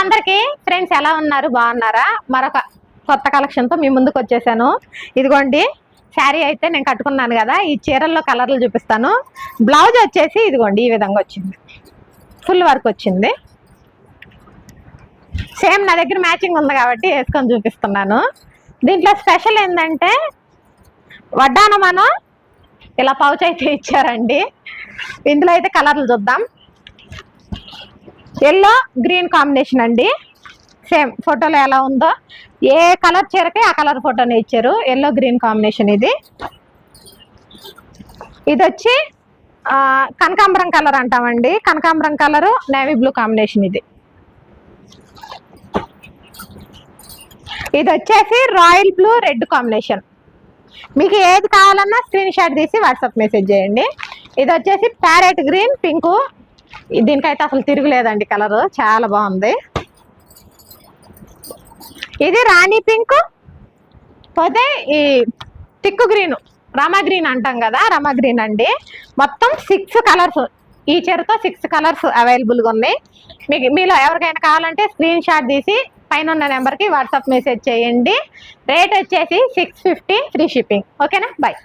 అందరికి ఫ్రెండ్స్ ఎలా ఉన్నారు, బాగున్నారా? మరొక కొత్త కలెక్షన్తో మీ ముందుకు వచ్చేసాను. ఇదిగోండి శారీ అయితే నేను కట్టుకున్నాను కదా, ఈ చీరల్లో కలర్లు చూపిస్తాను. బ్లౌజ్ వచ్చేసి ఇదిగోండి ఈ విధంగా వచ్చింది, ఫుల్ వర్క్ వచ్చింది. సేమ్ నా దగ్గర మ్యాచింగ్ ఉంది కాబట్టి వేసుకొని చూపిస్తున్నాను. దీంట్లో స్పెషల్ ఏంటంటే వడ్డానమాను ఇలా పౌచ్ అయితే ఇచ్చారండి. ఇందులో అయితే కలర్లు చూద్దాం. ఎల్లో గ్రీన్ కాంబినేషన్ అండి, సేమ్ ఫోటోలో ఎలా ఉందో ఏ కలర్ చీరకి ఆ కలర్ ఫోటోని ఇచ్చారు. Yellow green combination. ఇది వచ్చి కనకాంబరం కలర్ అంటామండి, కనకాంబరం కలరు నేవీ బ్లూ కాంబినేషన్. ఇది వచ్చేసి రాయల్ బ్లూ రెడ్ కాంబినేషన్. మీకు ఏది కావాలన్నా స్క్రీన్ షాట్ తీసి వాట్సాప్ మెసేజ్ చేయండి. ఇది వచ్చేసి ప్యారెట్ గ్రీన్ పింకు, దీనికైతే అసలు తిరుగులేదండి, కలర్ చాలా బాగుంది. ఇది రాణి పింక్, పోతే ఈ టిక్కు గ్రీన్ రమా గ్రీన్ అంటాం కదా, రమా గ్రీన్ అండి. మొత్తం 6 కలర్స్, ఈ చీరతో 6 కలర్స్ అవైలబుల్గా ఉన్నాయి. మీలో ఎవరికైనా కావాలంటే స్క్రీన్ షాట్ తీసి పైన ఉన్న నెంబర్కి వాట్సాప్ మెసేజ్ చేయండి. రేట్ వచ్చేసి 650 ఫ్రీ షిప్పింగ్. ఓకేనా, బాయ్.